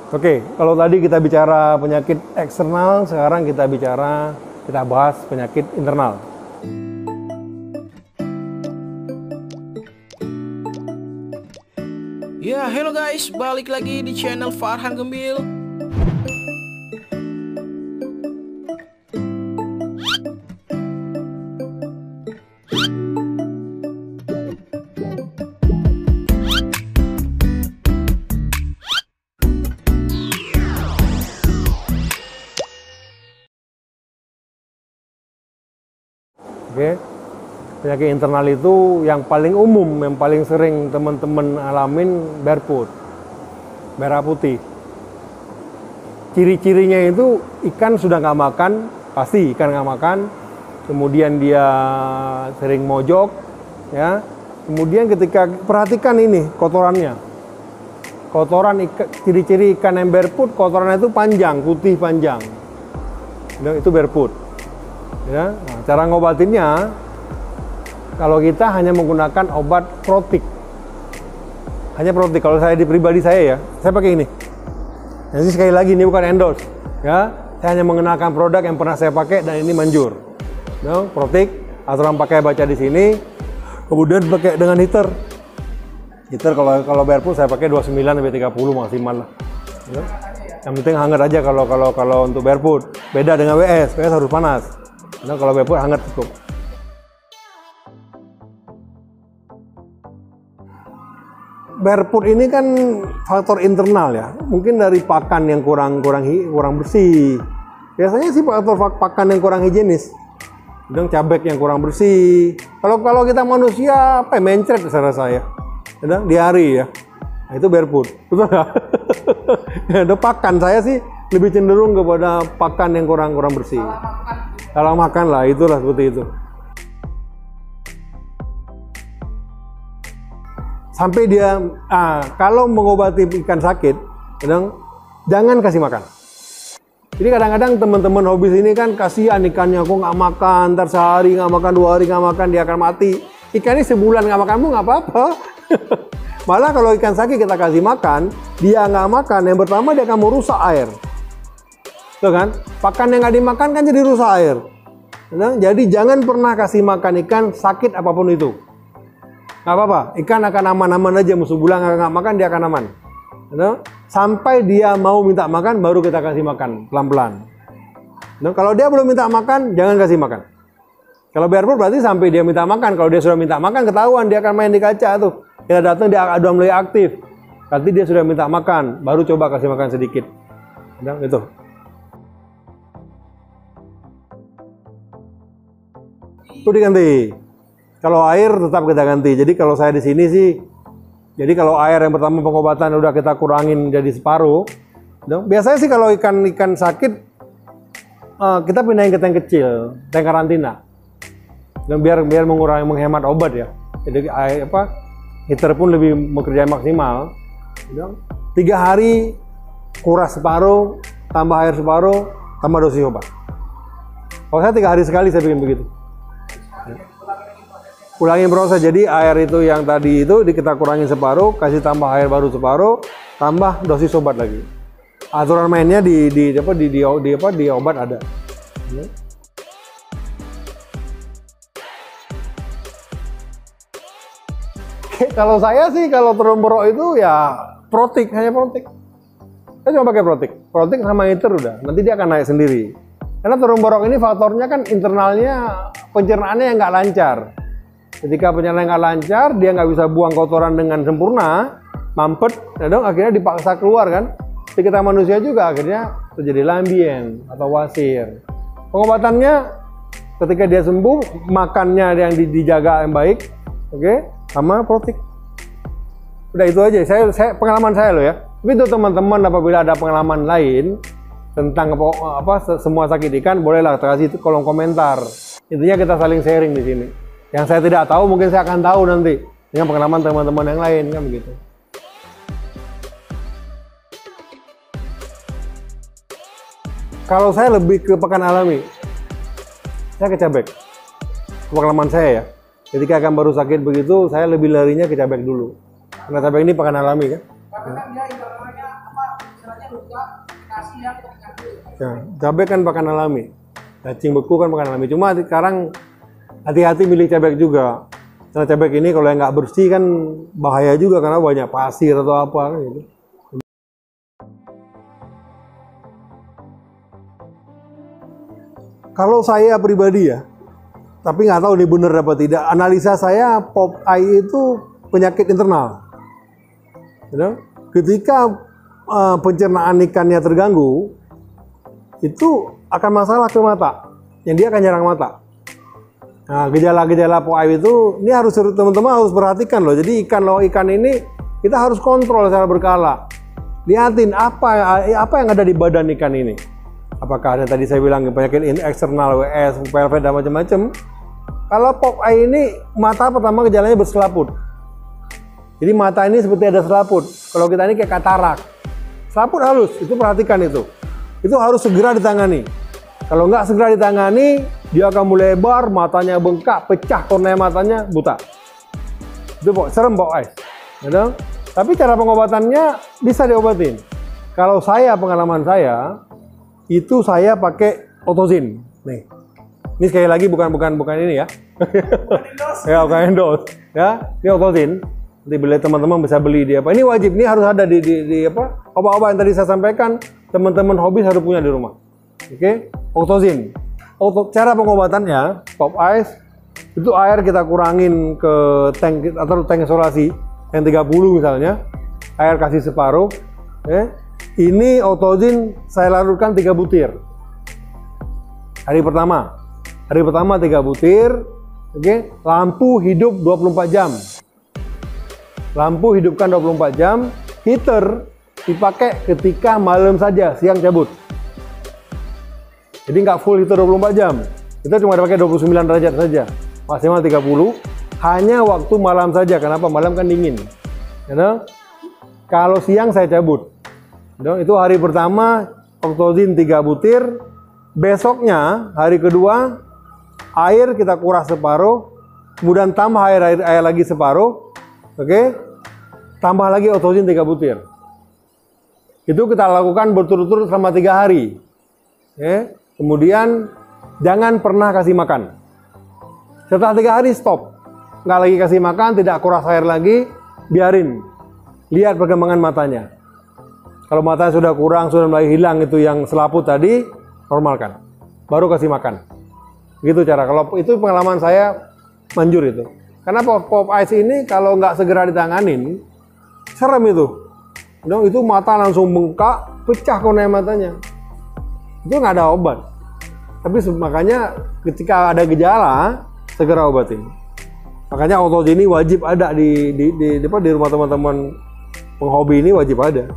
Oke, kalau tadi kita bicara penyakit eksternal, sekarang kita bahas penyakit internal. Ya, hello guys, balik lagi di channel Farhan Gembil. Oke, penyakit internal itu yang paling umum, yang paling sering teman-teman alamin barefoot, merah putih. Ciri-cirinya itu ikan sudah nggak makan, pasti ikan nggak makan. Kemudian dia sering mojok, ya. Kemudian ketika perhatikan ini kotorannya, ciri-ciri ikan yang barefoot, kotorannya itu panjang, putih panjang. Itu barefoot. Ya, nah, cara ngobatinnya, kalau kita hanya menggunakan obat protik, hanya protik. Kalau saya di pribadi saya pakai ini. Nanti sekali lagi ini bukan endorse, ya. Saya hanya mengenalkan produk yang pernah saya pakai dan ini manjur. No, protik, aturan pakai baca di sini. Kemudian pakai dengan heater. Heater kalau barefoot saya pakai 29 sampai 30 maksimal lah. Ya. Yang penting hangat aja kalau untuk barefoot. Beda dengan WS harus panas. Nah, kalau barefoot hangat cukup. Barefoot ini kan faktor internal ya. Mungkin dari pakan yang kurang bersih. Biasanya sih faktor pakan yang kurang higienis. Dan cabek yang kurang bersih. Kalau kita manusia mencret saya. Diare ya. Nah, itu barefoot. Betul nggak? Ada pakan saya sih lebih cenderung kepada pakan yang kurang bersih. Kalau makan lah, itulah seperti itu. Sampai dia, kalau mengobati ikan sakit, jangan kasih makan. Jadi kadang-kadang teman-teman hobis ini kan kasihan ikannya, kok nggak makan, ntar sehari nggak makan, 2 hari nggak makan, dia akan mati. Ikan ini sebulan nggak makan pun nggak apa-apa. Malah kalau ikan sakit kita kasih makan, dia nggak makan, yang pertama dia akan merusak air. Tuh kan, pakan yang nggak dimakan kan jadi rusak air. Nah, jadi jangan pernah kasih makan ikan sakit apapun itu. Nggak apa-apa, ikan akan aman-aman aja, musuh bulan nggak makan dia akan aman. Nah, sampai dia mau minta makan baru kita kasih makan pelan-pelan. Nah, kalau dia belum minta makan, jangan kasih makan. Kalau barefoot berarti sampai dia minta makan. Kalau dia sudah minta makan, ketahuan dia akan main di kaca tuh. Kita datang dia udah mulai aktif. Berarti dia sudah minta makan, baru coba kasih makan sedikit. Nah, gitu. Itu diganti. Kalau air tetap kita ganti. Jadi kalau saya di sini sih, jadi kalau air yang pertama pengobatan udah kita kurangin jadi separuh. Biasanya sih kalau ikan sakit, kita pindahin ke tank kecil, tank karantina. Dan biar menghemat obat ya. Jadi heater pun lebih bekerja maksimal. 3 hari kuras separuh, tambah air separuh, tambah dosis obat. Kalau saya 3 hari sekali saya bikin begitu. Ulangin proses, jadi air itu yang tadi itu kita kurangin separuh, kasih tambah air baru separuh, tambah dosis obat lagi. Aturan mainnya di obat ada. Kalau saya sih kalau terumbu borok itu ya protik, hanya protik. Saya cuma pakai protik sama heater udah, nanti dia akan naik sendiri. Karena terumbu borok ini faktornya kan internalnya pencernaannya yang nggak lancar. Ketika pencernaan nggak lancar, dia nggak bisa buang kotoran dengan sempurna, mampet, akhirnya dipaksa keluar kan. Jadi kita manusia juga akhirnya terjadi lambien atau wasir. Pengobatannya ketika dia sembuh, makannya yang dijaga yang baik, oke, sama protik. Udah itu aja. Saya pengalaman saya loh ya. Tapi itu teman-teman apabila ada pengalaman lain tentang semua sakit ikan, bolehlah kasih kolom komentar. Intinya kita saling sharing di sini. Yang saya tidak tahu mungkin saya akan tahu nanti dengan pengalaman teman-teman yang lain kan begitu. Kalau saya lebih ke pakan alami, saya ke cabek. Pengalaman saya ya, ketika akan baru sakit begitu, saya lebih larinya ke cabek dulu. Karena cabek ini pakan alami kan. Ya, cabai kan pakan alami, cacing beku kan pakan alami. Cuma sekarang hati-hati milih cabai juga. Karena cabai ini kalau yang nggak bersih kan bahaya juga karena banyak pasir atau apa kan gitu. Kalau saya pribadi ya, tapi nggak tahu ini benar apa tidak. Analisa saya Popeye itu penyakit internal. You ketika pencernaan ikannya terganggu, itu akan masalah ke mata. Yang dia akan nyerang mata. Nah, gejala-gejala Popeye itu, ini harus teman-teman harus perhatikan loh. Jadi ikan ini kita harus kontrol secara berkala. Lihatin apa yang ada di badan ikan ini. Apakah ada tadi saya bilang penyakit eksternal, WS, PLV dan macam-macam. Kalau Popeye ini mata pertama gejalanya berselaput. Jadi mata ini seperti ada selaput. Kalau kita ini kayak katarak. Selaput halus, itu perhatikan itu. Itu harus segera ditangani. Kalau nggak segera ditangani, dia akan melebar, matanya bengkak, pecah kornea matanya, buta. Itu serem Popeye. Gitu? Tapi cara pengobatannya bisa diobatin. Kalau pengalaman saya, itu saya pakai Otozin. Nih. Ini sekali lagi bukan ini ya. Ya, bukan endorse. Ya, ini Otozin. Nanti beli teman-teman bisa beli di apa. Ini wajib, ini harus ada di apa? Obat-obat yang tadi saya sampaikan, teman-teman hobi harus punya di rumah. Oke? Otozin. Cara pengobatannya, Popeye itu air kita kurangin ke tank atau tank isolasi yang 30 misalnya. Air kasih separuh. Ini Otozin saya larutkan 3 butir. Hari pertama 3 butir. Oke, lampu hidup 24 jam. Lampu hidupkan 24 jam. Heater dipakai ketika malam saja, siang cabut. Jadi nggak full heater 24 jam. Kita cuma dipakai 29 derajat saja. Maksimal 30. Hanya waktu malam saja. Kenapa? Malam kan dingin. Kalau siang saya cabut. Itu hari pertama Otozin 3 butir. Besoknya hari kedua air kita kuras separuh, kemudian tambah air lagi separuh. Oke. Tambah lagi Otozin 3 butir. Itu kita lakukan berturut-turut selama 3 hari. Oke. Kemudian jangan pernah kasih makan. Setelah 3 hari stop. Nggak lagi kasih makan, tidak kuras air lagi, biarin. Lihat perkembangan matanya. Kalau matanya sudah kurang, sudah mulai hilang itu yang selaput tadi, normalkan. Baru kasih makan. Gitu cara. Kalau itu pengalaman saya manjur itu. Karena Popeye ini kalau nggak segera ditanganin, serem itu. Itu mata langsung bengkak, pecah kornea matanya. Itu nggak ada obat. Tapi makanya ketika ada gejala, segera obatin. Makanya Otozin ini wajib ada di rumah teman-teman penghobi ini, wajib ada.